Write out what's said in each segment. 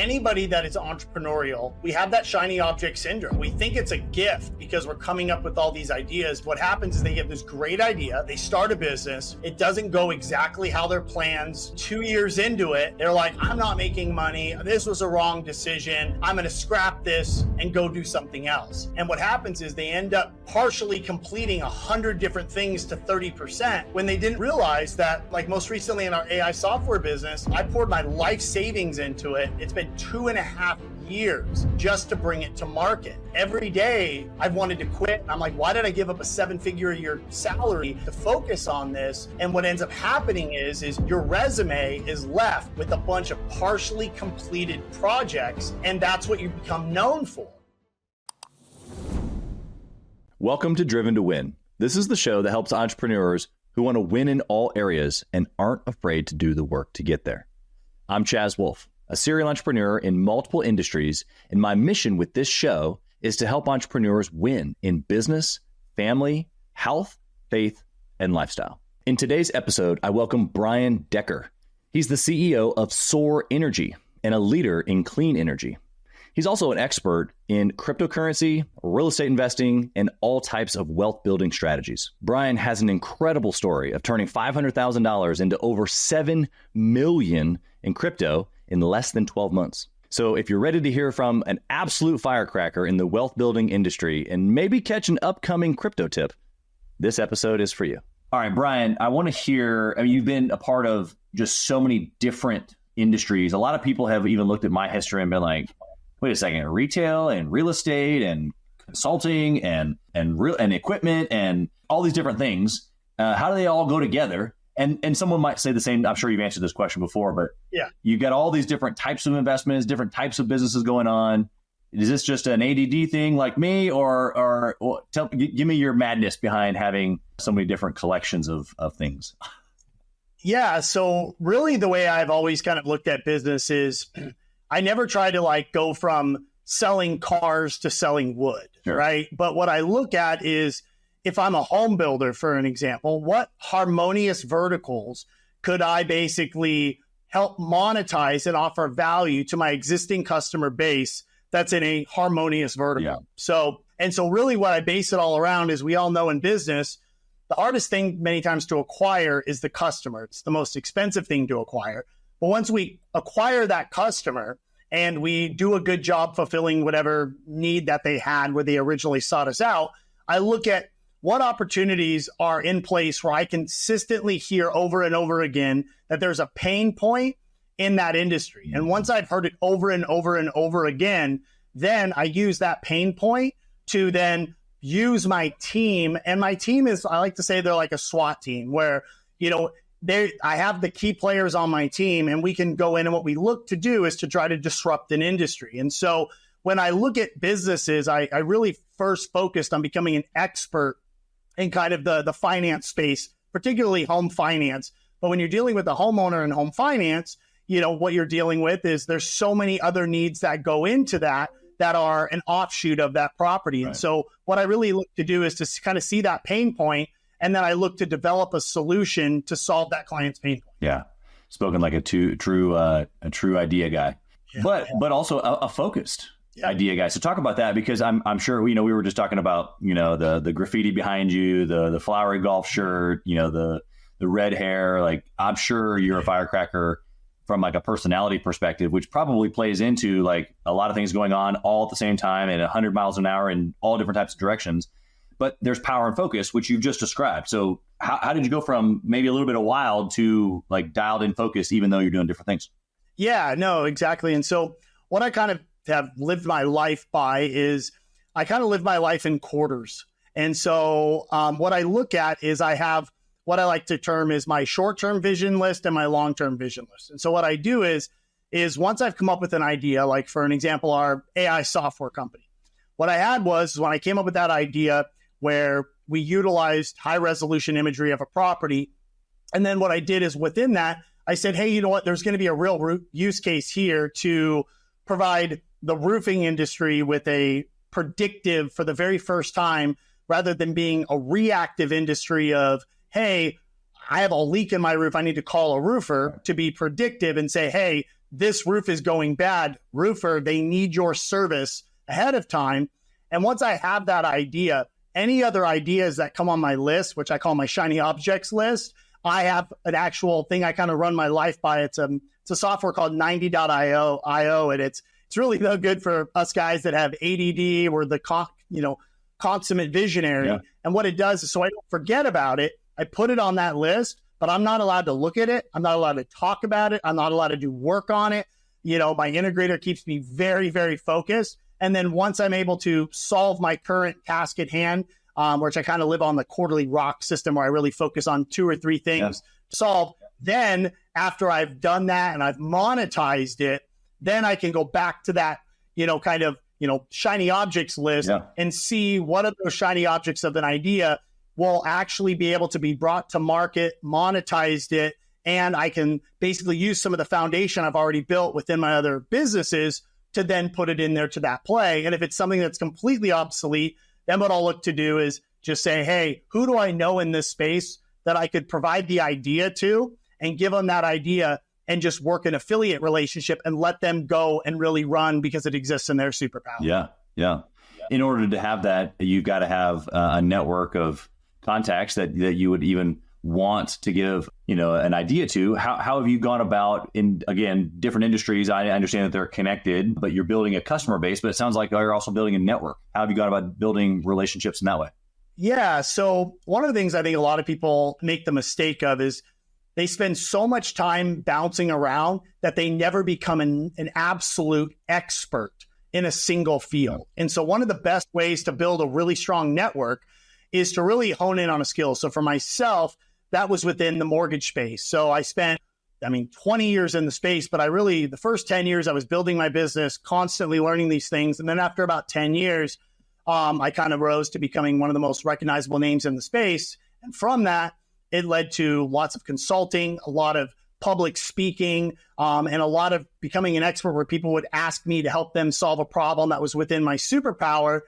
anybody that is entrepreneurial, we have that shiny object syndrome. We think it's a gift because we're coming up with all these ideas. What happens is they get this great idea, they start a business, it doesn't go exactly how their plans. 2 years into it, they're like, I'm not making money, this was a wrong decision, I'm gonna scrap this and go do something else. And what happens is they end up partially completing 100 different things to 30% when they didn't realize that, like most recently in our AI software business, I poured my life savings into it. It's been 2.5 years just to bring it to market. Every day I've wanted to quit. I'm like, why did I give up a 7-figure a year salary to focus on this? And what ends up happening is your resume is left with a bunch of partially completed projects, and that's what you become known for. Welcome to Driven to Win. This is the show that helps entrepreneurs who want to win in all areas and aren't afraid to do the work to get there. I'm Chaz Wolfe, a serial entrepreneur in multiple industries, and my mission with this show is to help entrepreneurs win in business, family, health, faith, and lifestyle. In today's episode, I welcome Brian Decker. He's the CEO of SOAR Energy and a leader in clean energy. He's also an expert in cryptocurrency, real estate investing, and all types of wealth building strategies. Brian has an incredible story of turning $500,000 into over $7 million in crypto in less than 12 months. So if you're ready to hear from an absolute firecracker in the wealth building industry and maybe catch an upcoming crypto tip, this episode is for you. All right, Brian, I want to hear, you've been a part of just so many different industries. A lot of people have even looked at my history and been like, wait a second, retail and real estate and consulting and equipment and all these different things. How do they all go together? And someone might say the same. I'm sure you've answered this question before, but yeah, you've got all these different types of investments, different types of businesses going on. Is this just an ADD thing like me, or give me your madness behind having so many different collections of things? Yeah. So really the way I've always kind of looked at business is I never try to go from selling cars to selling wood, sure, right? But what I look at is, if I'm a home builder, for an example, what harmonious verticals could I basically help monetize and offer value to my existing customer base that's in a harmonious vertical? Yeah. So really what I base it all around is, we all know in business, the hardest thing many times to acquire is the customer. It's the most expensive thing to acquire. But once we acquire that customer and we do a good job fulfilling whatever need that they had where they originally sought us out, I look at what opportunities are in place where I consistently hear over and over again that there's a pain point in that industry. And once I've heard it over and over and over again, then I use that pain point to then use my team. And my team is, I like to say, they're like a SWAT team where, I have the key players on my team, and we can go in, and what we look to do is to try to disrupt an industry. And so when I look at businesses, I really first focused on becoming an expert in kind of the finance space, particularly home finance. But when you're dealing with a homeowner in home finance, what you're dealing with is there's so many other needs that go into that are an offshoot of that property. Right. And so what I really look to do is to kind of see that pain point, and then I look to develop a solution to solve that client's pain point. Yeah. Spoken like a true idea guy, yeah, but also a focused idea guy. So talk about that, because I'm sure, we were just talking about, the graffiti behind you, the flowery golf shirt, the red hair. Like, I'm sure you're a firecracker from like a personality perspective, which probably plays into like a lot of things going on all at the same time at 100 miles an hour in all different types of directions. But there's power and focus, which you've just described. So how did you go from maybe a little bit of wild to like dialed in focus, even though you're doing different things? Yeah, no, exactly. And so what I kind of have lived my life by is I kind of live my life in quarters. And so what I look at is I have what I like to term is my short-term vision list and my long-term vision list. And so what I do is once I've come up with an idea, like for an example, our AI software company, what I had was when I came up with that idea where we utilized high resolution imagery of a property. And then what I did is within that, I said, hey, you know what, there's going to be a real use case here to provide the roofing industry with a predictive for the very first time, rather than being a reactive industry of, hey, I have a leak in my roof, I need to call a roofer, to be predictive and say, hey, this roof is going bad. Roofer, they need your service ahead of time. And once I have that idea, any other ideas that come on my list, which I call my shiny objects list, I have an actual thing I kind of run my life by. It's a software called 90.io, and it's really no good for us guys that have ADD or the consummate visionary. Yeah. And what it does is, so I don't forget about it, I put it on that list, but I'm not allowed to look at it. I'm not allowed to talk about it. I'm not allowed to do work on it. My integrator keeps me very, very focused. And then once I'm able to solve my current task at hand, which I kind of live on the quarterly rock system where I really focus on 2 or 3 things to solve. Then after I've done that and I've monetized it, then I can go back to that, shiny objects list and see what of those shiny objects of an idea will actually be able to be brought to market, monetized it, and I can basically use some of the foundation I've already built within my other businesses to then put it in there to that play. And if it's something that's completely obsolete, then what I'll look to do is just say, hey, who do I know in this space that I could provide the idea to and give them that idea and just work an affiliate relationship and let them go and really run because it exists in their superpower. Yeah. In order to have that, you've got to have a network of contacts that you would even want to give, an idea to. How have you gone about in, again, different industries? I understand that they're connected, but you're building a customer base, but it sounds like you're also building a network. How have you gone about building relationships in that way? Yeah. So one of the things I think a lot of people make the mistake of is they spend so much time bouncing around that they never become an absolute expert in a single field. And so one of the best ways to build a really strong network is to really hone in on a skill. So for myself, that was within the mortgage space. So I spent, 20 years in the space, but the first 10 years I was building my business, constantly learning these things. And then after about 10 years, I kind of rose to becoming one of the most recognizable names in the space. And from that, it led to lots of consulting, a lot of public speaking, and a lot of becoming an expert where people would ask me to help them solve a problem that was within my superpower.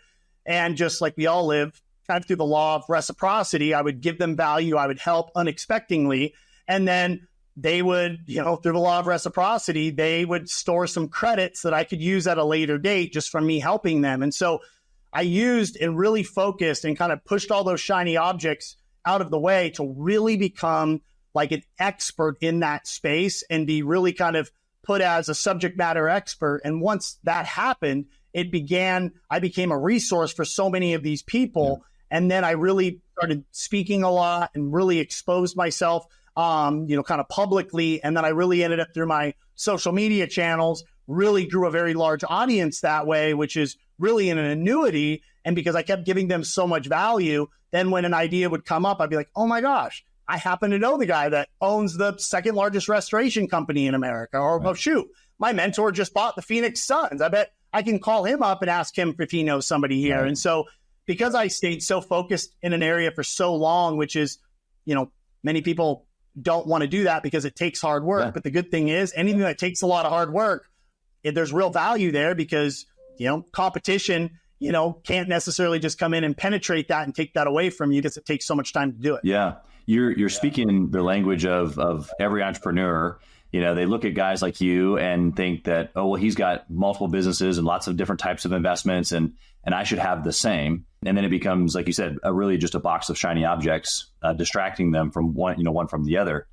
And just like we all live, kind of through the law of reciprocity, I would give them value, I would help unexpectedly. And then they would, through the law of reciprocity, they would store some credits that I could use at a later date just from me helping them. And so I used and really focused and kind of pushed all those shiny objects out of the way to really become like an expert in that space and be really kind of put as a subject matter expert. And once that happened, I became a resource for so many of these people. And then I really started speaking a lot and really exposed myself, kind of publicly. And then I really ended up through my social media channels, really grew a very large audience that way, which is really an annuity. And because I kept giving them so much value, then when an idea would come up, I'd be like, oh my gosh, I happen to know the guy that owns the second largest restoration company in America. Or, oh, shoot, my mentor just bought the Phoenix Suns. I bet I can call him up and ask him if he knows somebody here. Right. And so because I stayed so focused in an area for so long, which is, many people don't want to do that because it takes hard work. Yeah. But the good thing is anything that takes a lot of hard work, there's real value there because, competition, can't necessarily just come in and penetrate that and take that away from you because it takes so much time to do it. Yeah. You're speaking the language of every entrepreneur. They look at guys like you and think that, oh, well, he's got multiple businesses and lots of different types of investments and I should have the same. And then it becomes, like you said, really just a box of shiny objects, distracting them from one from the other.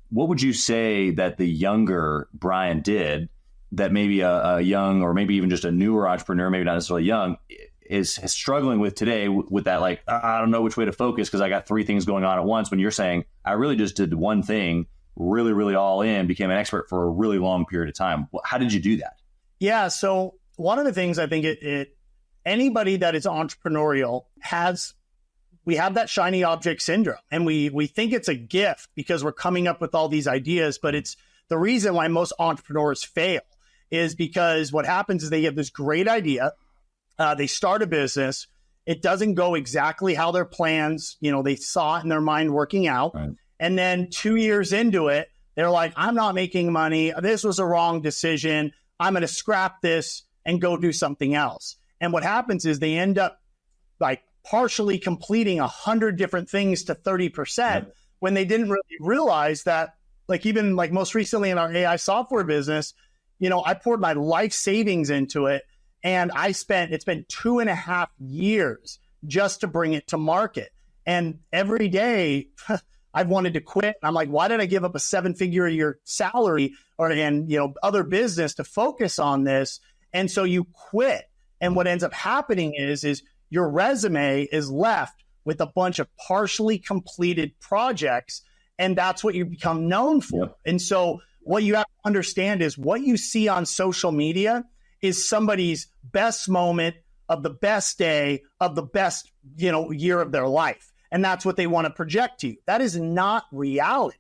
What would you say that the younger Brian did that maybe a young or maybe even just a newer entrepreneur, maybe not necessarily young, is struggling with today with that, like, I don't know which way to focus because I got 3 things going on at once, when you're saying, I really just did one thing, really, really all in, became an expert for a really long period of time. How did you do that? Yeah. So one of the things I think anybody that is entrepreneurial we have that shiny object syndrome, and we think it's a gift because we're coming up with all these ideas, but it's the reason why most entrepreneurs fail is because what happens is they have this great idea. They start a business. It doesn't go exactly how their plans, they saw it in their mind working out. Right. And then 2 years into it, they're like, I'm not making money. This was a wrong decision. I'm going to scrap this and go do something else. And what happens is they end up like partially completing 100 different things to 30% when they didn't really realize that, like even like most recently in our AI software business, I poured my life savings into it, and it's been 2.5 years just to bring it to market. And every day I've wanted to quit. I'm like, why did I give up a 7-figure a year salary and other business to focus on this? And so you quit. And what ends up happening is your resume is left with a bunch of partially completed projects, and that's what you become known for. Yep. And so what you have to understand is what you see on social media is somebody's best moment of the best day of the best, year of their life. And that's what they want to project to you. That is not reality.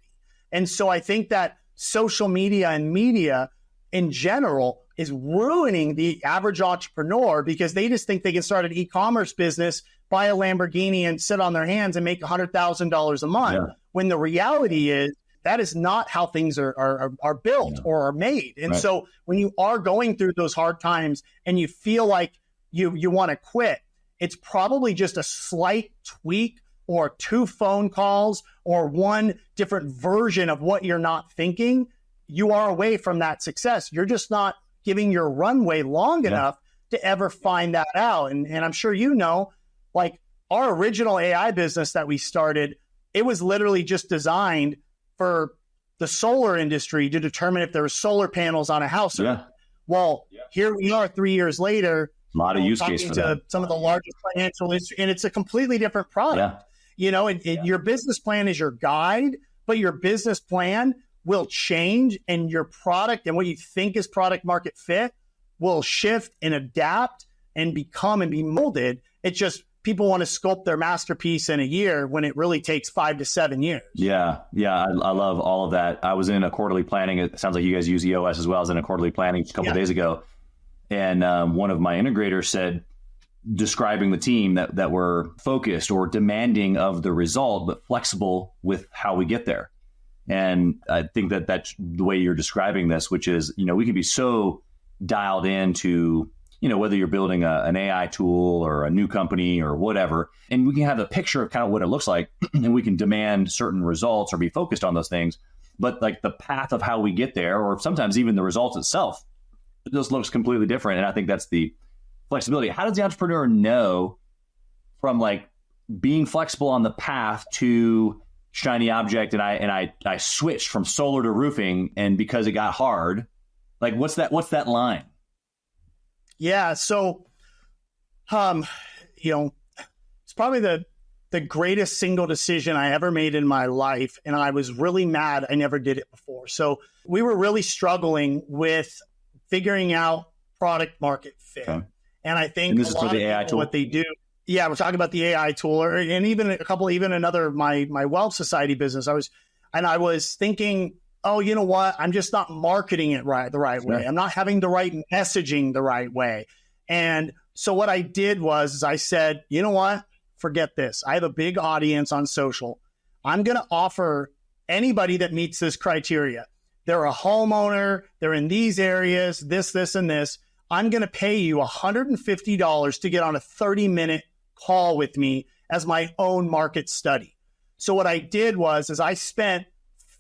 And so I think that social media and media in general is ruining the average entrepreneur because they just think they can start an e-commerce business, buy a Lamborghini, and sit on their hands and make $100,000 a month. Yeah. When the reality is that is not how things are built or are made. And so when you are going through those hard times and you feel like you want to quit, it's probably just a slight tweak or 2 phone calls or one different version of what you're not thinking. You are away from that success. You're just not giving your runway long enough to ever find that out. And I'm sure like our original AI business that we started, it was literally just designed for the solar industry to determine if there were solar panels on a house. Well, here we are 3 years later. A lot of use cases for that. Some of the largest financial industry, and it's a completely different product. Your business plan is your guide, but your business plan will change, and your product and what you think is product market fit will shift and adapt and become and be molded. It's just people want to sculpt their masterpiece in a year when it really takes 5 to 7 years. Yeah. I love all of that. I was in a quarterly planning. It sounds like you guys use EOS as well. I was in a quarterly planning a couple of days ago. And one of my integrators said, describing the team that were focused or demanding of the result, but flexible with how we get there. And I think that that's the way you're describing this, which is, we can be so dialed into, whether you're building an AI tool or a new company or whatever, and we can have a picture of kind of what it looks like, and we can demand certain results or be focused on those things. But like the path of how we get there, or sometimes even the results itself, it just looks completely different. And I think that's the flexibility. How does the entrepreneur know from like being flexible on the path to shiny object, and I switched from solar to roofing, and because it got hard, like what's that line? Yeah, so it's probably the greatest single decision I ever made in my life, and I was really mad I never did it before. So we were really struggling with figuring out product market fit. Okay. And I think this is for the AI tool. What they do. Yeah, we're talking about the AI tool, and even another my wealth society business. I was thinking, oh, you know what? I'm just not marketing it the right way. I'm not having the right messaging the right way. And so what I did was I said, you know what? Forget this. I have a big audience on social. I'm going to offer anybody that meets this criteria. They're a homeowner. They're in these areas, this, and this. I'm going to pay you $150 to get on a 30-minute call with me as my own market study. So what I did was I spent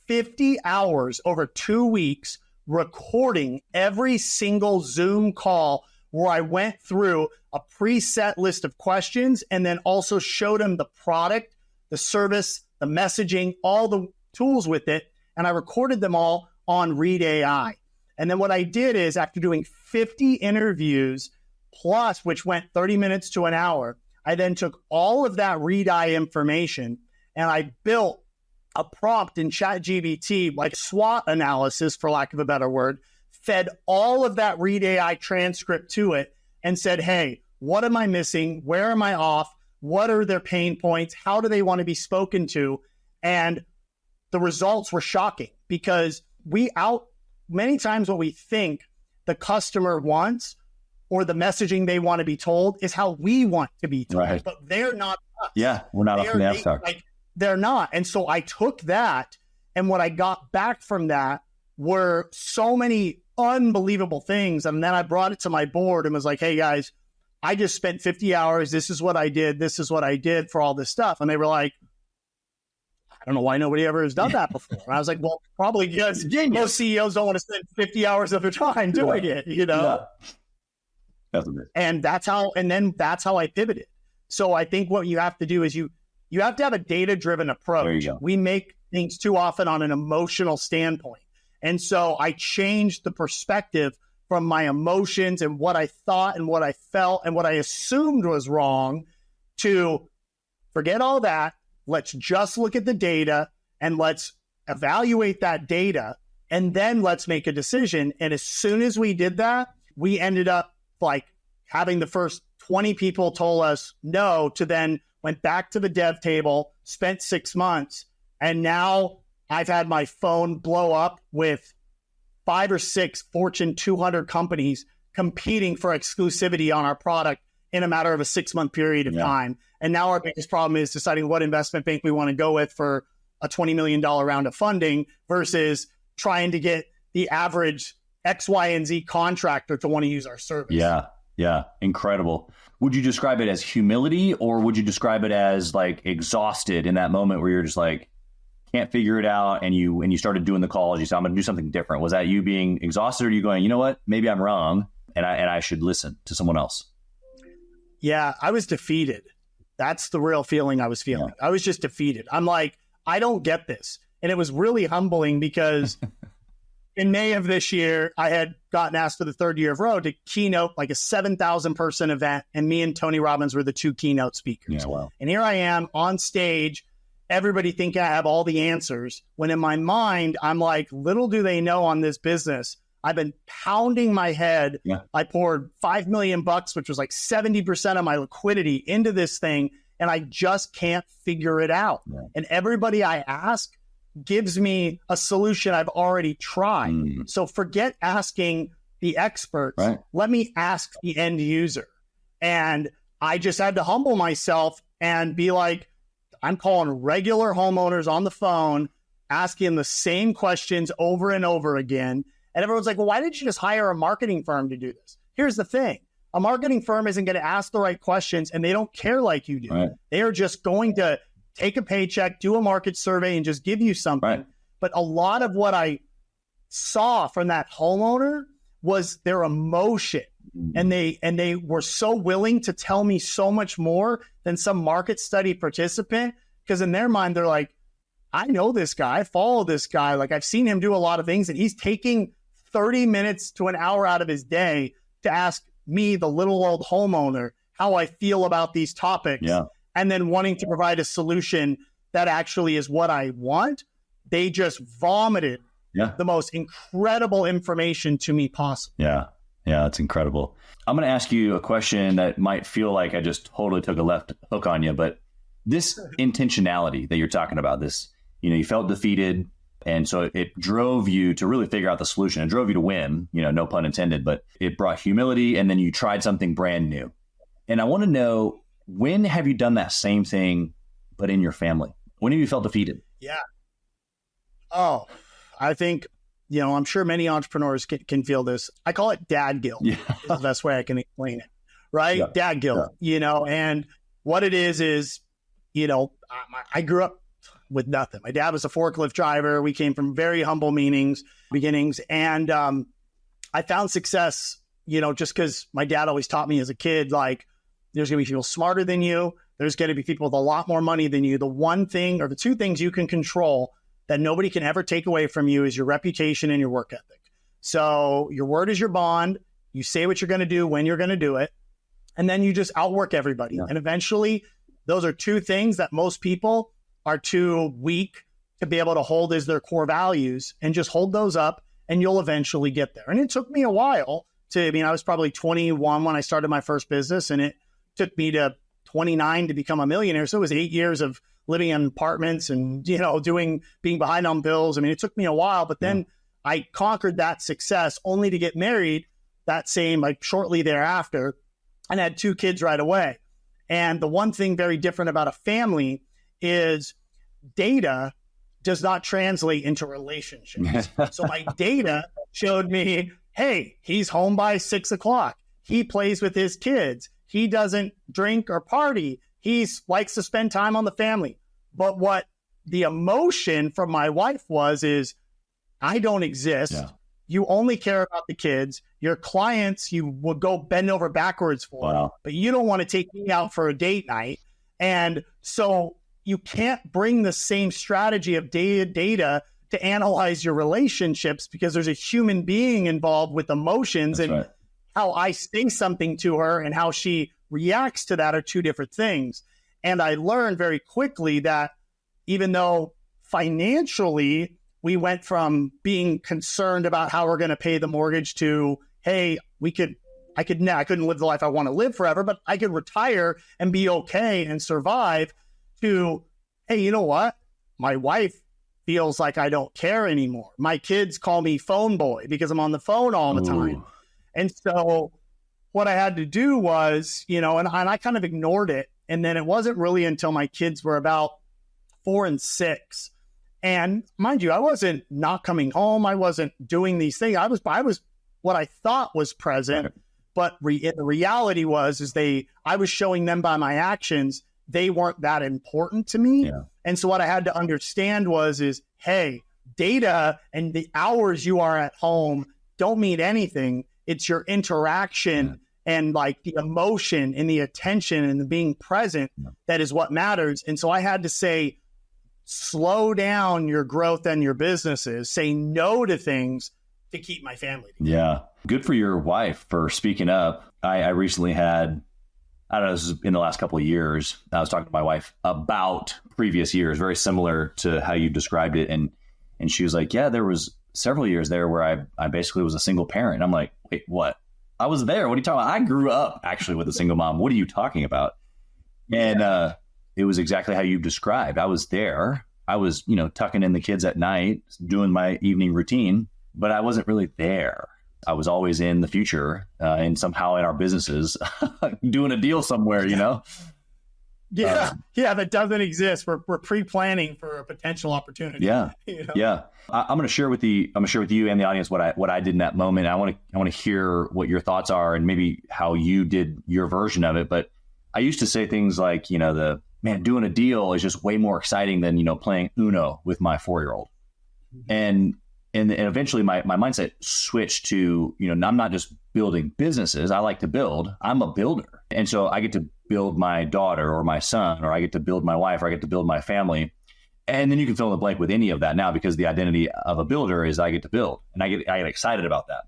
50 hours over 2 weeks recording every single Zoom call where I went through a preset list of questions and then also showed them the product, the service, the messaging, all the tools with it. And I recorded them all on Read AI. And then what I did is after doing 50 interviews plus, which went 30 minutes to an hour, I then took all of that Read AI information and I built a prompt in ChatGPT, like SWOT analysis, for lack of a better word, fed all of that Read AI transcript to it and said, hey, what am I missing? Where am I off? What are their pain points? How do they want to be spoken to? And the results were shocking because many times what we think the customer wants or the messaging they want to be told is how we want to be told, right. But they're not us. Yeah, we're not off the NASDAQ. They're not. And so I took that, and what I got back from that were so many unbelievable things. And then I brought it to my board and was like, hey guys, I just spent 50 hours. This is what I did. This is what I did for all this stuff. And they were like, don't know why nobody ever has done that before. And I was like, well, probably because most CEOs don't want to spend 50 hours of their time doing it, And that's how I pivoted. So I think what you have to do is you have to have a data-driven approach. There you go. We make things too often on an emotional standpoint. And so I changed the perspective from my emotions and what I thought and what I felt and what I assumed was wrong to forget all that. Let's just look at the data and let's evaluate that data and then let's make a decision. And as soon as we did that, we ended up like having the first 20 people told us no, to then went back to the dev table, spent 6 months. And now I've had my phone blow up with 5 or 6 Fortune 200 companies competing for exclusivity on our product in a matter of a 6-month period of time. And now our biggest problem is deciding what investment bank we want to go with for a $20 million round of funding versus trying to get the average X, Y, and Z contractor to want to use our service. Yeah. Incredible. Would you describe it as humility, or would you describe it as like exhausted in that moment where you're just like, can't figure it out, and you started doing the calls, you said, I'm going to do something different? Was that you being exhausted, or are you going, you know what, maybe I'm wrong and I should listen to someone else? Yeah, I was defeated. That's the real feeling I was feeling. I was just defeated. I'm like, I don't get this. And it was really humbling because in May of this year, I had gotten asked for the 3rd year of row to keynote like a 7,000 person event. And me and Tony Robbins were the 2 keynote speakers. Yeah, wow. And here I am on stage, everybody think I have all the answers, when in my mind, I'm like, little do they know on this business, I've been pounding my head. Yeah. I poured $5 million, which was like 70% of my liquidity, into this thing, and I just can't figure it out. Yeah. And everybody I ask gives me a solution I've already tried. So forget asking the experts. Right. Let me ask the end user. And I just had to humble myself and be like, I'm calling regular homeowners on the phone, asking the same questions over and over again. And everyone's like, well, why didn't you just hire a marketing firm to do this? Here's the thing. A marketing firm isn't going to ask the right questions, and they don't care like you do. Right. They are just going to take a paycheck, do a market survey, and just give you something. Right. But a lot of what I saw from that homeowner was their emotion. And they were so willing to tell me so much more than some market study participant, because in their mind, they're like, I know this guy, I follow this guy. Like, I've seen him do a lot of things, and he's taking 30 minutes to an hour out of his day to ask me, the little old homeowner, how I feel about these topics. Yeah. And then wanting to provide a solution that actually is what I want. They just vomited the most incredible information to me possible. Yeah, that's incredible. I'm going to ask you a question that might feel like I just totally took a left hook on you, but this intentionality that you're talking about, this, you felt defeated. And so it drove you to really figure out the solution. It drove you to win, no pun intended, but it brought humility, and then you tried something brand new. And I want to know, when have you done that same thing, but in your family? When have you felt defeated? Yeah. Oh, I think, I'm sure many entrepreneurs can feel this. I call it dad guilt. Yeah. That's the best way I can explain it, right? Yeah. Dad guilt, and what it is, I grew up with nothing. My dad was a forklift driver. We came from very humble beginnings. And I found success, just because my dad always taught me as a kid, like, there's going to be people smarter than you. There's going to be people with a lot more money than you. The one thing, or the two things you can control that nobody can ever take away from you, is your reputation and your work ethic. So your word is your bond. You say what you're going to do when you're going to do it. And then you just outwork everybody. Yeah. And eventually, those are two things that most people are too weak to be able to hold as their core values, and just hold those up, and you'll eventually get there. And it took me a while I was probably 21 when I started my first business, and it took me to 29 to become a millionaire. So it was 8 years of living in apartments and, being behind on bills. I mean, it took me a while, but then I conquered that success, only to get married shortly thereafter, and had 2 kids right away. And the one thing very different about a family is data does not translate into relationships. So my data showed me, hey, he's home by 6 o'clock. He plays with his kids. He doesn't drink or party. He likes to spend time on the family. But what the emotion from my wife is I don't exist. Yeah. You only care about the kids. Your clients, you will go bend over backwards for, wow. But you don't want to take me out for a date night. And so you can't bring the same strategy of data to analyze your relationships, because there's a human being involved with emotions. That's and right. How I say something to her and how she reacts to that are two different things. And I learned very quickly that even though financially we went from being concerned about how we're going to pay the mortgage to, hey, I couldn't live the life I want to live forever, but I could retire and be okay and survive, to, hey, you know what? My wife feels like I don't care anymore. My kids call me phone boy because I'm on the phone all the time. And so what I had to do was, and I kind of ignored it. And then it wasn't really until my kids were about 4 and 6. And mind you, I wasn't not coming home. I wasn't doing these things. I was what I thought was present, but the reality I was showing them by my actions, they weren't that important to me. Yeah. And so what I had to understand is, hey, data and the hours you are at home don't mean anything. It's your interaction and like the emotion and the attention and the being present that is what matters. And so I had to say, slow down your growth and your businesses, say no to things to keep my family together. Yeah. Good for your wife for speaking up. I recently had, I don't know, this is in the last couple of years, I was talking to my wife about previous years, very similar to how you described it. And she was like, yeah, there was several years there where I basically was a single parent. And I'm like, wait, what? I was there. What are you talking about? I grew up actually with a single mom. What are you talking about? And it was exactly how you described. I was there. I was, tucking in the kids at night, doing my evening routine, but I wasn't really there. I was always in the future and somehow in our businesses doing a deal somewhere, Yeah, that doesn't exist. We're pre-planning for a potential opportunity. Yeah, yeah. I'm going to share with you and the audience what I did in that moment. I want to hear what your thoughts are and maybe how you did your version of it. But I used to say things like, doing a deal is just way more exciting than playing Uno with my 4-year-old. And eventually my mindset switched to, I'm not just building businesses. I like to build. I'm a builder. And so I get to build my daughter or my son, or I get to build my wife, or I get to build my family. And then you can fill in the blank with any of that now, because the identity of a builder is I get to build, and I get excited about that.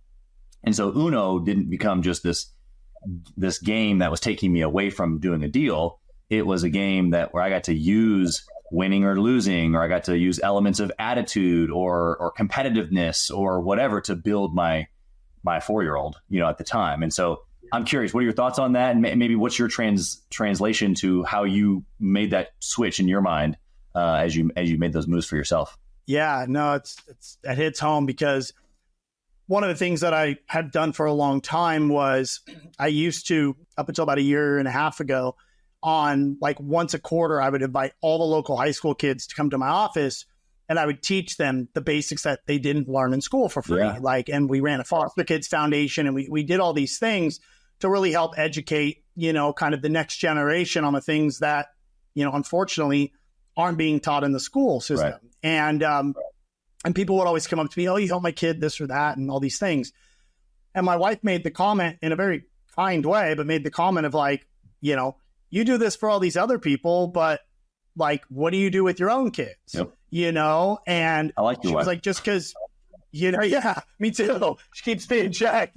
And so Uno didn't become just this game that was taking me away from doing a deal. It was a game where I got to use winning or losing, or I got to use elements of attitude or competitiveness or whatever to build my 4-year-old, at the time. And so I'm curious, what are your thoughts on that? And maybe what's your translation to how you made that switch in your mind as you made those moves for yourself? Yeah, no, that hits home, because one of the things that I had done for a long time was I used to, up until about a year and a half ago, on like once a quarter, I would invite all the local high school kids to come to my office, and I would teach them the basics that they didn't learn in school for free. Yeah. And we ran a Foster Kids Foundation, and we did all these things to really help educate, kind of the next generation on the things that, unfortunately aren't being taught in the school system. Right. And people would always come up to me, oh, you help my kid, this or that, and all these things. And my wife made the comment in a very kind way, but made the comment of like, you do this for all these other people, but like, what do you do with your own kids? Yep. And I like she was like, just because, yeah, me too. She keeps me in check,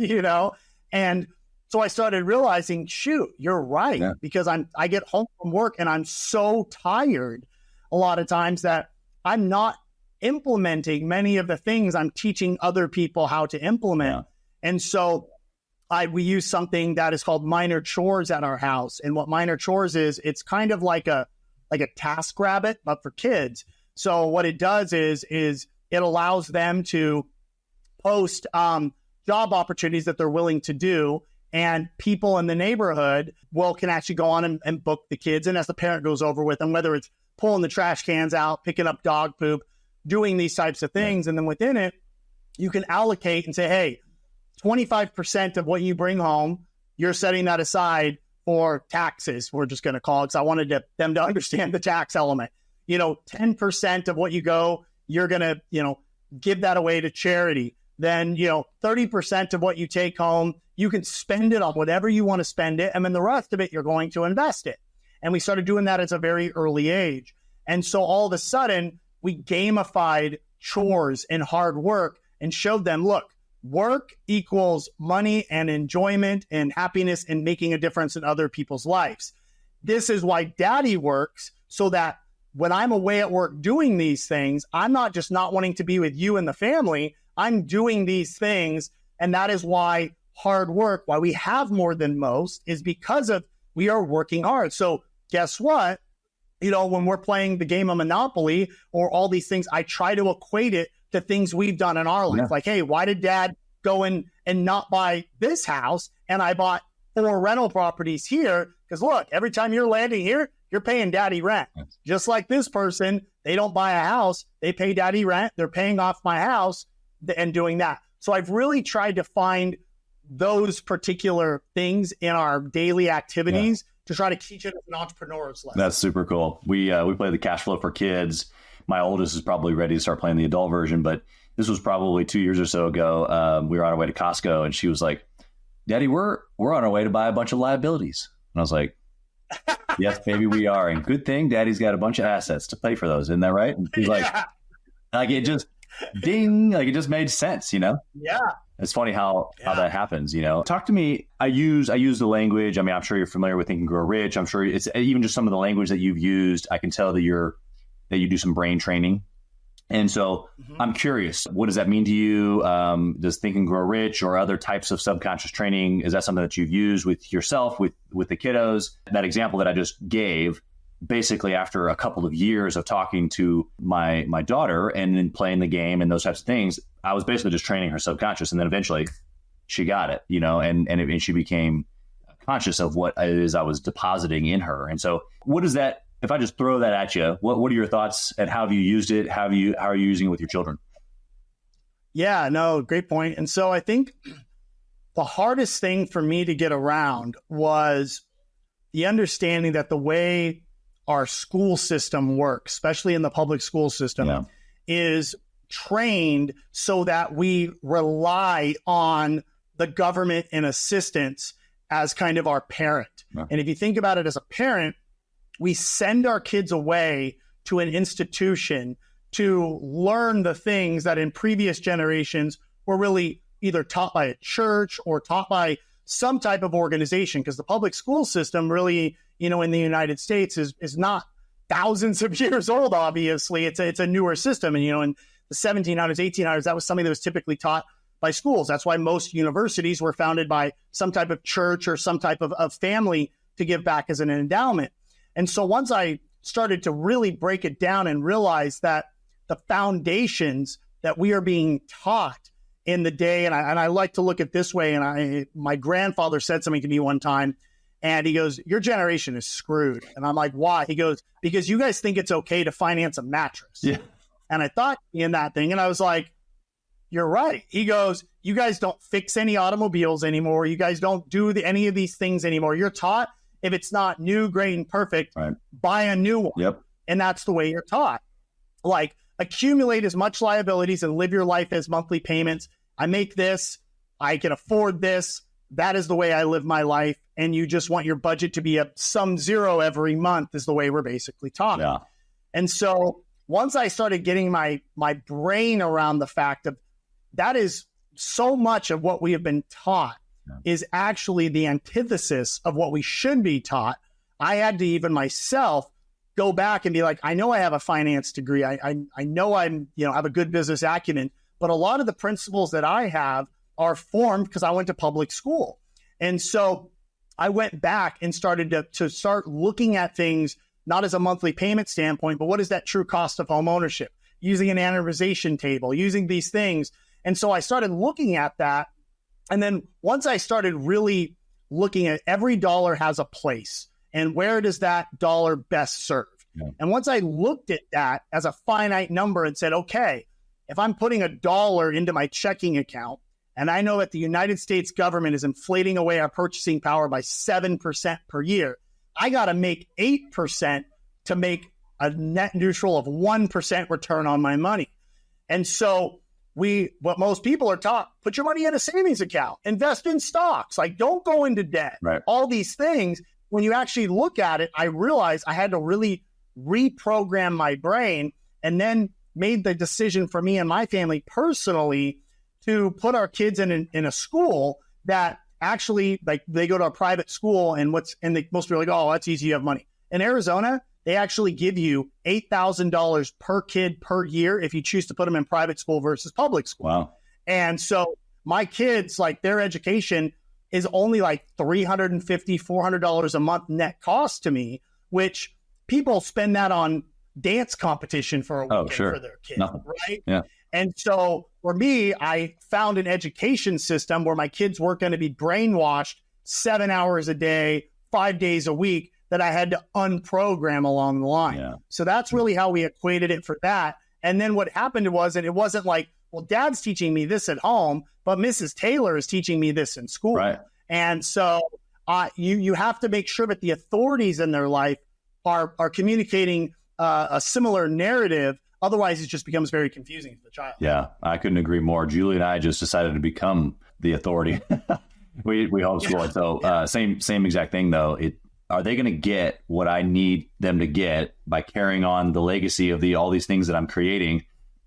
And so I started realizing, shoot, you're right. Yeah. Because I get home from work and I'm so tired a lot of times that I'm not implementing many of the things I'm teaching other people how to implement. Yeah. And so we use something that is called minor chores at our house. And what minor chores is, it's kind of like a task rabbit, but for kids. So what it does is it allows them to post job opportunities that they're willing to do. And people in the neighborhood can actually go on and book the kids. And as the parent goes over with them, whether it's pulling the trash cans out, picking up dog poop, doing these types of things. And then within it, you can allocate and say, hey, 25% of what you bring home, you're setting that aside for taxes. We're just going to call it, because I wanted them to understand the tax element. 10% of what you go, you're going to, give that away to charity. Then, 30% of what you take home, you can spend it on whatever you want to spend it. And then the rest of it, you're going to invest it. And we started doing that at a very early age. And so all of a sudden, we gamified chores and hard work and showed them, look, work equals money and enjoyment and happiness and making a difference in other people's lives. This is why daddy works, so that when I'm away at work doing these things, I'm not just not wanting to be with you and the family. I'm doing these things. And that is why hard work, why we have more than most, is because of we are working hard. So guess what? When we're playing the game of Monopoly or all these things, I try to equate it to things we've done in our life. Yeah. Like, hey, why did dad go in and not buy this house? And I bought 4 rental properties here. Because look, every time you're landing here, you're paying daddy rent. Just like this person, they don't buy a house, they pay daddy rent. They're paying off my house and doing that. So I've really tried to find those particular things in our daily activities to try to teach it as an entrepreneur's lesson. That's super cool. We play the cash flow for kids. My oldest is probably ready to start playing the adult version, but this was probably 2 years or so ago. We were on our way to Costco and she was like, Daddy, we're on our way to buy a bunch of liabilities. And I was like, yes, baby, we are. And good thing Daddy's got a bunch of assets to pay for those. Isn't that right? And she's like, like it just ding, like it just made sense, Yeah. It's funny how that happens, Talk to me. I use the language. I mean, I'm sure you're familiar with Think and Grow Rich. I'm sure it's even just some of the language that you've used. I can tell that you do some brain training. And so I'm curious, what does that mean to you? Does Think and Grow Rich or other types of subconscious training, is that something that you've used with yourself, with the kiddos? That example that I just gave, basically after a couple of years of talking to my daughter and then playing the game and those types of things, I was basically just training her subconscious. And then eventually she got it, and she became conscious of what it is I was depositing in her. And so what is that? If I just throw that at you, what are your thoughts and how have you used it? How are you using it with your children? Yeah, no, great point. And so I think the hardest thing for me to get around was the understanding that the way our school system works, especially in the public school system, is trained so that we rely on the government and assistance as kind of our parent. Yeah. And if you think about it as a parent, we send our kids away to an institution to learn the things that in previous generations were really either taught by a church or taught by some type of organization. Because the public school system really, in the United States is not thousands of years old, obviously. It's a newer system. And, in the 1700s, 1800s, that was something that was typically taught by schools. That's why most universities were founded by some type of church or some type of family to give back as an endowment. And so once I started to really break it down and realize that the foundations that we are being taught in the day, and I like to look at it this way, and my grandfather said something to me one time, and he goes, your generation is screwed. And I'm like, why? He goes, because you guys think it's okay to finance a mattress. Yeah. And I thought in that thing, and I was like, you're right. He goes, you guys don't fix any automobiles anymore. You guys don't do any of these things anymore. You're taught, if it's not new, great, and perfect, buy a new one. Yep. And that's the way you're taught. Like, accumulate as much liabilities and live your life as monthly payments. I make this. I can afford this. That is the way I live my life. And you just want your budget to be a sum zero every month is the way we're basically taught. Yeah. And so once I started getting my brain around the fact of that is so much of what we have been taught is actually the antithesis of what we should be taught. I had to even myself go back and be like, I know I have a finance degree. I know I'm, have a good business acumen, but a lot of the principles that I have are formed because I went to public school. And so I went back and started to start looking at things, not as a monthly payment standpoint, but what is that true cost of home ownership, using an amortization table, using these things. And so I started looking at that. And then once I started really looking at every dollar has a place and where does that dollar best serve? Yeah. And once I looked at that as a finite number and said, okay, if I'm putting $1 into my checking account and I know that the United States government is inflating away our purchasing power by 7% per year, I got to make 8% to make a net neutral of 1% return on my money. And so what most people are taught, put your money in a savings account, invest in stocks, like don't go into debt, right. All these things. When you actually look at it, I realized I had to really reprogram my brain, and then made the decision for me and my family personally to put our kids in a school that actually, like, they go to a private school, and most people are like, oh, that's easy, you have money. In Arizona, they actually give you $8,000 per kid per year if you choose to put them in private school versus public school. Wow. And so my kids, like, their education is only like $350, $400 a month net cost to me, which people spend that on dance competition for a weekend for their kids, right? Yeah. And so for me, I found an education system where my kids weren't going to be brainwashed 7 hours a day, 5 days a week, that I had to unprogram along the line. Yeah. So that's really how we equated it for that. And then what happened was, and it wasn't like, well, Dad's teaching me this at home, but Mrs. Taylor is teaching me this in school. Right. And so you have to make sure that the authorities in their life are communicating a similar narrative. Otherwise, it just becomes very confusing for the child. Yeah, I couldn't agree more. Julie and I just decided to become the authority. we homeschool. So same exact thing, though. Are they going to get what I need them to get by carrying on the legacy of all these things that I'm creating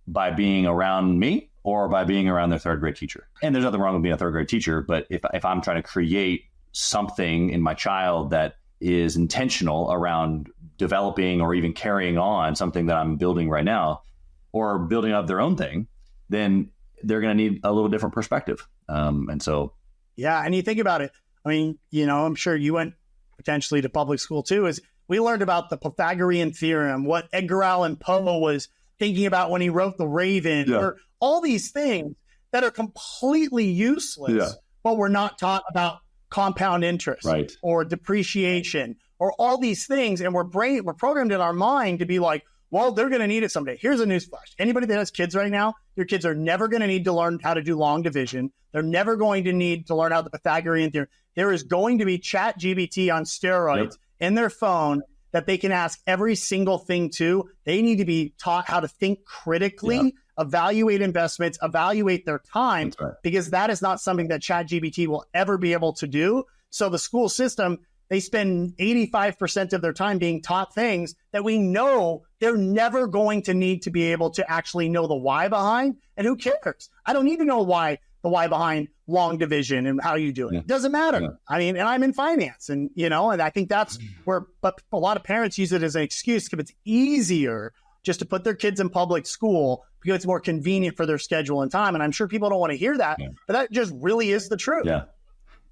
by being around me, or by being around their third grade teacher? And there's nothing wrong with being a third grade teacher, but if I'm trying to create something in my child that is intentional around developing or even carrying on something that I'm building right now, or building up their own thing, then they're going to need a little different perspective. And so, yeah. And you think about it, I mean, I'm sure you went potentially to public school too, is we learned about the Pythagorean theorem, what Edgar Allan Poe was thinking about when he wrote The Raven, or all these things that are completely useless, but we're not taught about compound interest, right, or depreciation, or all these things. And we're programmed in our mind to be like, well, they're going to need it someday. Here's a newsflash. Anybody that has kids right now, your kids are never going to need to learn how to do long division. They're never going to need to learn how the Pythagorean theorem. There is going to be ChatGPT on steroids in their phone that they can ask every single thing to. They need to be taught how to think critically, evaluate investments, evaluate their time, because that is not something that ChatGPT will ever be able to do. So the school system, they spend 85% of their time being taught things that we know they're never going to need to be able to actually know the why behind. And who cares? I don't need to know the why behind long division and how you do it. It doesn't matter. I mean, and I'm in finance, and and I think that's where, but a lot of parents use it as an excuse because it's easier just to put their kids in public school because it's more convenient for their schedule and time. And I'm sure people don't want to hear that, but that just really is the truth. Yeah.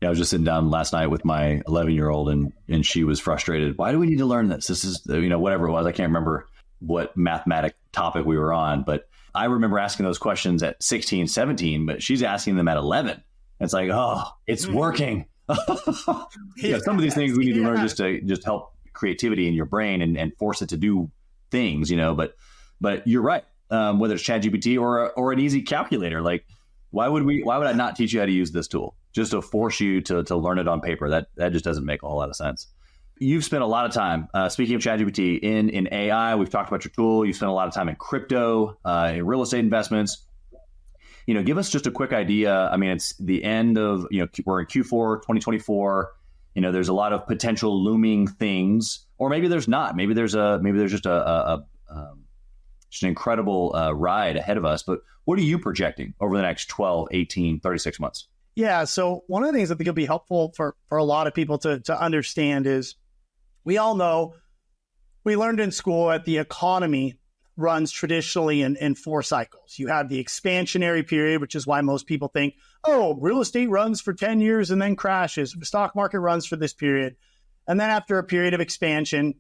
I was just sitting down last night with my 11-year-old, and she was frustrated. Why do we need to learn this? This is, whatever it was. I can't remember what mathematic topic we were on, but I remember asking those questions at 16, 17, but she's asking them at 11. It's like, oh, it's working. Some of these things we need to learn just to help creativity in your brain and force it to do things, but you're right. Whether it's ChatGPT or an easy calculator, like why would I not teach you how to use this tool just to force you to learn it on paper? That just doesn't make a whole lot of sense. You've spent a lot of time, speaking of ChatGPT, in AI. We've talked about your tool. You've spent a lot of time in crypto, in real estate investments. Give us just a quick idea. I mean, it's the end of, we're in Q4 2024. There's a lot of potential looming things, or maybe there's not. Maybe there's just an incredible ride ahead of us. But what are you projecting over the next 12, 18, 36 months? Yeah. So one of the things I think will be helpful for a lot of people to understand is, we all know, we learned in school that the economy runs traditionally in 4 cycles. You have the expansionary period, which is why most people think, oh, real estate runs for 10 years and then crashes. The stock market runs for this period. And then after a period of expansion,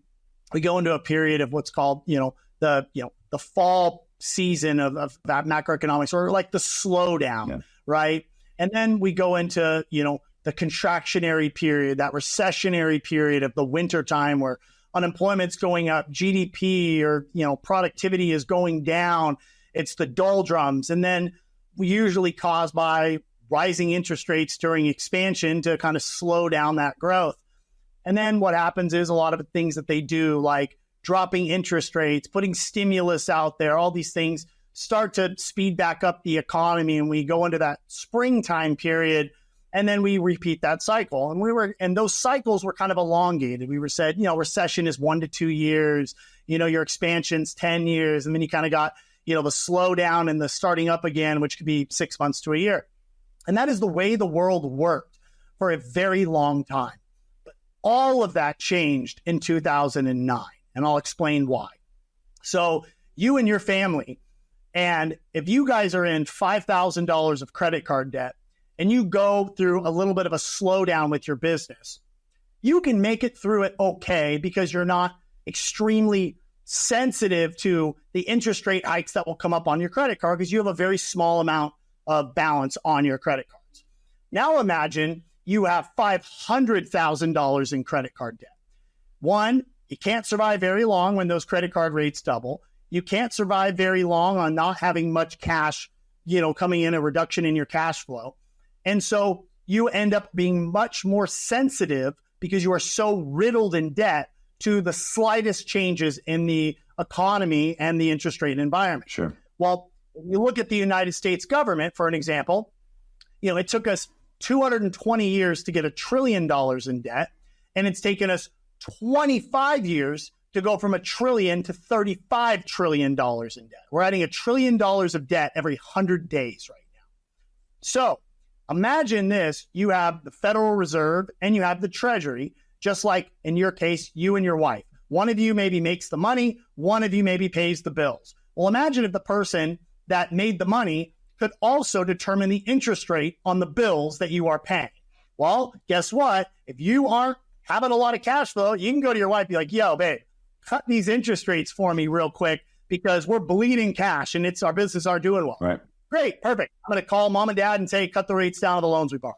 we go into a period of what's called, the fall season of that macroeconomics, or like the slowdown, right? And then we go into, the contractionary period, that recessionary period of the winter time where unemployment's going up, GDP or, productivity is going down. It's the doldrums. And then we usually caused by rising interest rates during expansion to kind of slow down that growth. And then what happens is a lot of the things that they do, like dropping interest rates, putting stimulus out there, all these things start to speed back up the economy, and we go into that springtime period, and then we repeat that cycle. And those cycles were kind of elongated. We were said, recession is 1 to 2 years, your expansion's 10 years, and then you kind of got, the slowdown and the starting up again, which could be 6 months to a year. And that is the way the world worked for a very long time. But all of that changed in 2009, and I'll explain why. So you and your family, and if you guys are in $5,000 of credit card debt and you go through a little bit of a slowdown with your business, you can make it through it okay because you're not extremely sensitive to the interest rate hikes that will come up on your credit card because you have a very small amount of balance on your credit cards. Now imagine you have $500,000 in credit card debt. One, you can't survive very long when those credit card rates double. You can't survive very long on not having much cash, coming in, a reduction in your cash flow. And so you end up being much more sensitive because you are so riddled in debt to the slightest changes in the economy and the interest rate environment. Sure. Well, you look at the United States government, for an example, it took us 220 years to get $1 trillion in debt, and it's taken us 25 years to go from $1 trillion to $35 trillion in debt. We're adding $1 trillion of debt every 100 days right now. So imagine this, you have the Federal Reserve and you have the Treasury, just like in your case, you and your wife. One of you maybe makes the money, one of you maybe pays the bills. Well, imagine if the person that made the money could also determine the interest rate on the bills that you are paying. Well, guess what? If you aren't having a lot of cash flow, you can go to your wife and be like, yo, babe, cut these interest rates for me real quick because we're bleeding cash and our business aren't doing well. Right. Great, perfect. I'm going to call mom and dad and say, cut the rates down of the loans we borrowed.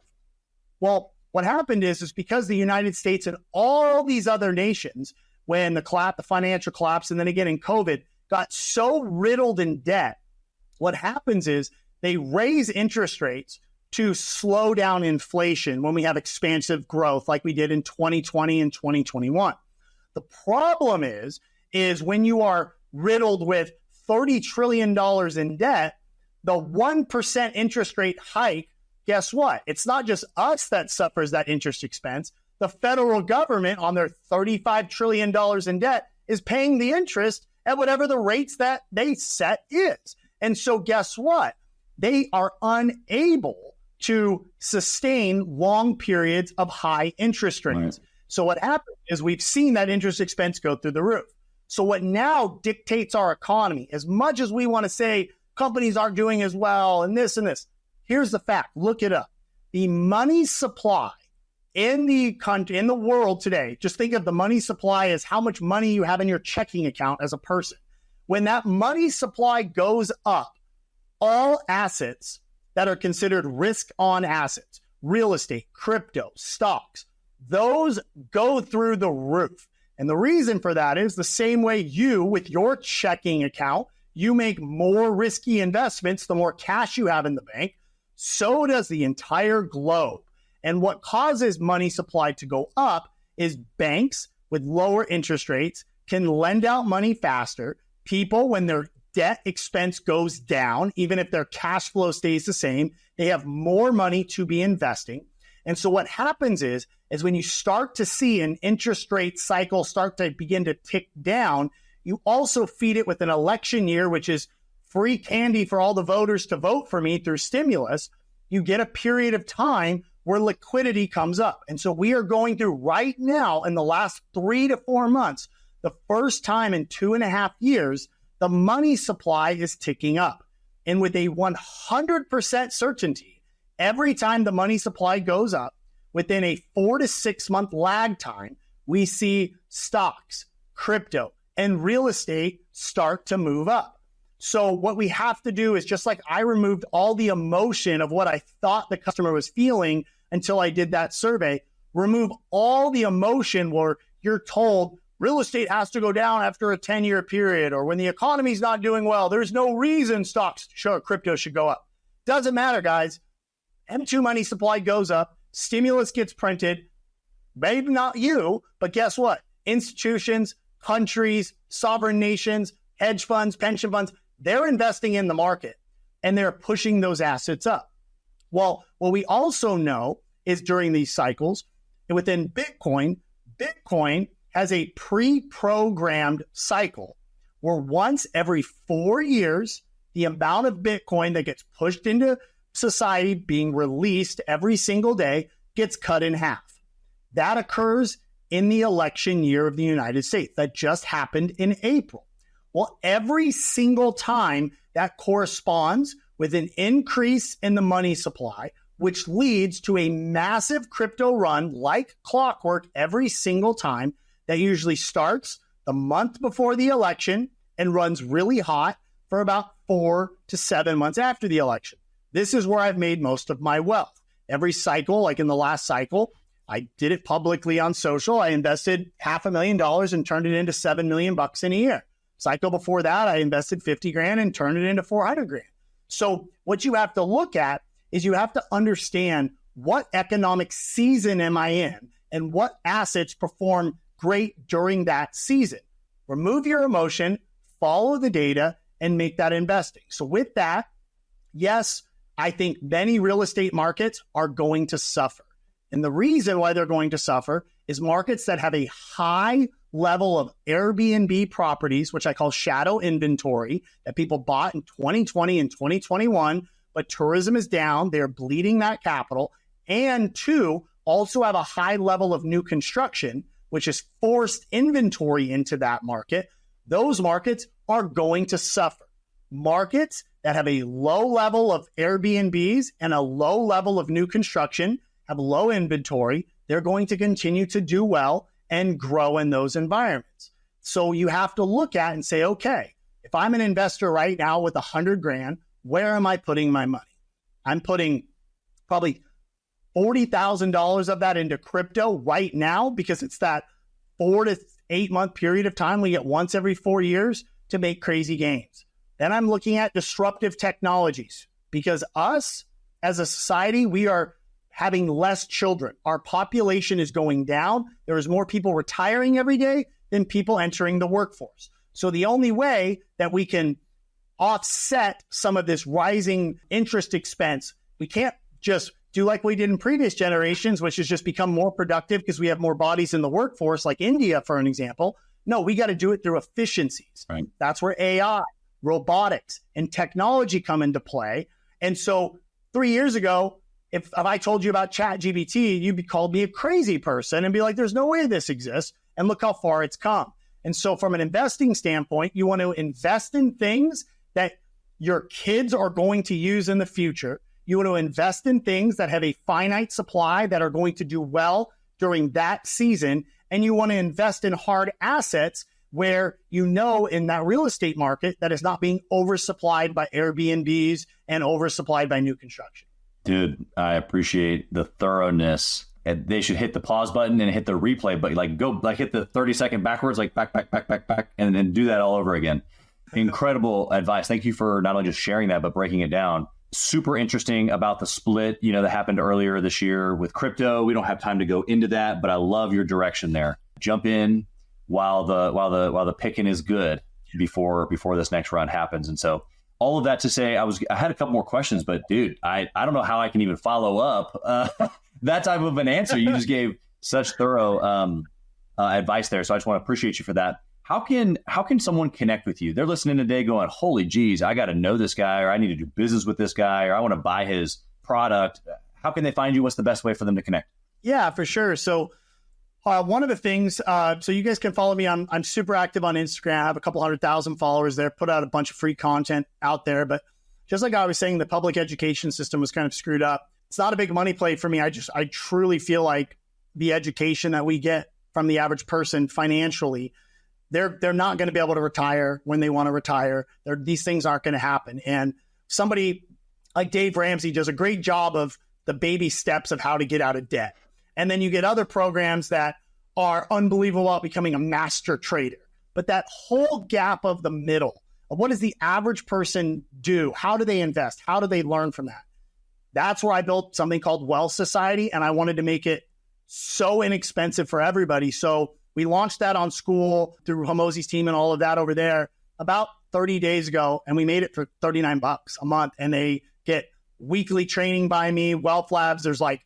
Well, what happened is because the United States and all these other nations, when the financial collapse, and then again in COVID, got so riddled in debt, what happens is they raise interest rates to slow down inflation when we have expansive growth like we did in 2020 and 2021. The problem is when you are riddled with $30 trillion in debt, the 1% interest rate hike, guess what? It's not just us that suffers that interest expense. The federal government on their $35 trillion in debt is paying the interest at whatever the rates that they set is. And so guess what? They are unable to sustain long periods of high interest rates. Right. So what happens is we've seen that interest expense go through the roof. So what now dictates our economy, as much as we want to say companies aren't doing as well and this, here's the fact. Look it up. The money supply in the country, in the world today, just think of the money supply as how much money you have in your checking account as a person. When that money supply goes up, all assets that are considered risk-on assets, real estate, crypto, stocks, those go through the roof. And the reason for that is the same way you, with your checking account, you make more risky investments the more cash you have in the bank. So does the entire globe. And what causes money supply to go up is banks with lower interest rates can lend out money faster. People, when their debt expense goes down, even if their cash flow stays the same, they have more money to be investing. And so what happens is when you start to see an interest rate cycle start to begin to tick down, you also feed it with an election year, which is free candy for all the voters to vote for me through stimulus. You get a period of time where liquidity comes up. And so we are going through right now in the last 3 to 4 months, the first time in 2.5 years, the money supply is ticking up. And with a 100% certainty, every time the money supply goes up, within a 4 to 6 month lag time, we see stocks, crypto, and real estate start to move up. So what we have to do is, just like I removed all the emotion of what I thought the customer was feeling until I did that survey, remove all the emotion where you're told real estate has to go down after a 10-year period, or when the economy's not doing well, there's no reason crypto should go up. Doesn't matter, guys. M2 money supply goes up, stimulus gets printed, maybe not you, but guess what? Institutions, countries, sovereign nations, hedge funds, pension funds, they're investing in the market and they're pushing those assets up. Well, what we also know is during these cycles, within Bitcoin has a pre-programmed cycle where once every 4 years, the amount of Bitcoin that gets pushed into society being released every single day gets cut in half. That occurs in the election year of the United States. That just happened in April. Well, every single time that corresponds with an increase in the money supply, which leads to a massive crypto run like clockwork every single time that usually starts the month before the election and runs really hot for about 4 to 7 months after the election. This is where I've made most of my wealth. Every cycle, like in the last cycle, I did it publicly on social. I invested $500,000 and turned it into $7 million in a year. Cycle before that, I invested 50 grand and turned it into 400 grand. So what you have to look at is you have to understand what economic season am I in and what assets perform great during that season. Remove your emotion, follow the data, and make that investing. So with that, yes, I think many real estate markets are going to suffer. And the reason why they're going to suffer is markets that have a high level of Airbnb properties, which I call shadow inventory, that people bought in 2020 and 2021, but tourism is down. They're bleeding that capital. And two, also have a high level of new construction, which is forced inventory into that market. Those markets are going to suffer. Markets that have a low level of Airbnbs and a low level of new construction, have low inventory, they're going to continue to do well and grow in those environments. So you have to look at and say, okay, if I'm an investor right now with 100 grand, where am I putting my money? I'm putting probably $40,000 of that into crypto right now because it's that 4 to 8 month period of time we get once every 4 years to make crazy gains. Then I'm looking at disruptive technologies because us as a society, we are having less children. Our population is going down. There is more people retiring every day than people entering the workforce. So the only way that we can offset some of this rising interest expense, we can't just do like we did in previous generations, which is just become more productive because we have more bodies in the workforce, like India, for an example. No, we got to do it through efficiencies. Right. That's where AI, robotics, and technology come into play. And so 3 years ago, if I told you about ChatGPT, you'd be called me a crazy person and be like, there's no way this exists. And look how far it's come. And so from an investing standpoint, you want to invest in things that your kids are going to use in the future. You want to invest in things that have a finite supply that are going to do well during that season. And you want to invest in hard assets where you know in that real estate market that is not being oversupplied by Airbnbs and oversupplied by new construction. Dude, I appreciate the thoroughness. And they should hit the pause button and hit the replay button. Hit the 30-second backwards, like back, and then do that all over again. Incredible advice. Thank you for not only just sharing that, but breaking it down. Super interesting about the split, that happened earlier this year with crypto. We don't have time to go into that, but I love your direction there. Jump in while the picking is good before this next round happens. And so all of that to say, I had a couple more questions, but dude, I don't know how I can even follow up that type of an answer. You just gave such thorough advice there. So I just want to appreciate you for that. How can someone connect with you? They're listening today going, holy geez, I got to know this guy, or I need to do business with this guy, or I want to buy his product. How can they find you? What's the best way for them to connect? Yeah, for sure. So one of the things, so you guys can follow me. I'm super active on Instagram. I have a couple 100,000 followers there, put out a bunch of free content out there. But just like I was saying, the public education system was kind of screwed up. It's not a big money play for me. I truly feel like the education that we get from the average person financially, they're not going to be able to retire when they want to retire. These things aren't going to happen. And somebody like Dave Ramsey does a great job of the baby steps of how to get out of debt. And then you get other programs that are unbelievable at becoming a master trader. But that whole gap of the middle of what does the average person do? How do they invest? How do they learn from that? That's where I built something called Wealth Society. And I wanted to make it so inexpensive for everybody. So We launched that on school through Homosi's team and all of that over there about 30 days ago. And we made it for $39 a month. And they get weekly training by me, Wealth Labs. There's like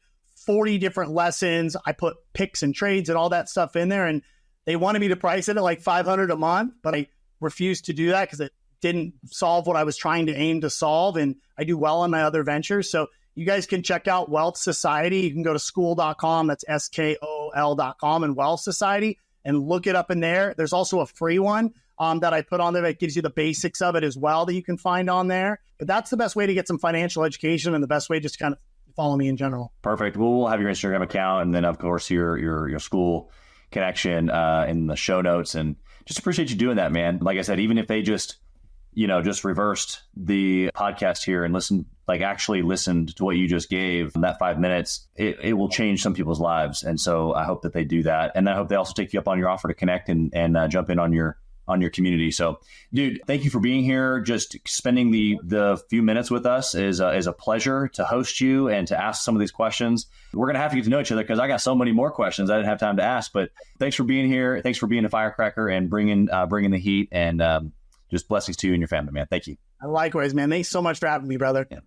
40 different lessons. I put picks and trades and all that stuff in there. And they wanted me to price it at like $500 a month, but I refused to do that because it didn't solve what I was trying to aim to solve. And I do well on my other ventures. So you guys can check out Wealth Society. You can go to school.com. That's SKOL.com and Wealth Society and look it up in there. There's also a free one that I put on there that gives you the basics of it as well that you can find on there. But that's the best way to get some financial education and the best way just to kind of follow me in general. Perfect. We'll have your Instagram account and then, of course, your school connection in the show notes. And just appreciate you doing that, man. Like I said, even if they just reversed the podcast here and actually listened to what you just gave, that 5 minutes, it will change some people's lives. And so I hope that they do that. And I hope they also take you up on your offer to connect and jump in on your community. So, dude, thank you for being here. Just spending the few minutes with us is a pleasure to host you and to ask some of these questions. We're going to have to get to know each other because I got so many more questions I didn't have time to ask. But thanks for being here. Thanks for being a firecracker and bringing the heat, and just blessings to you and your family, man. Thank you. Likewise, man. Thanks so much for having me, brother. Yeah.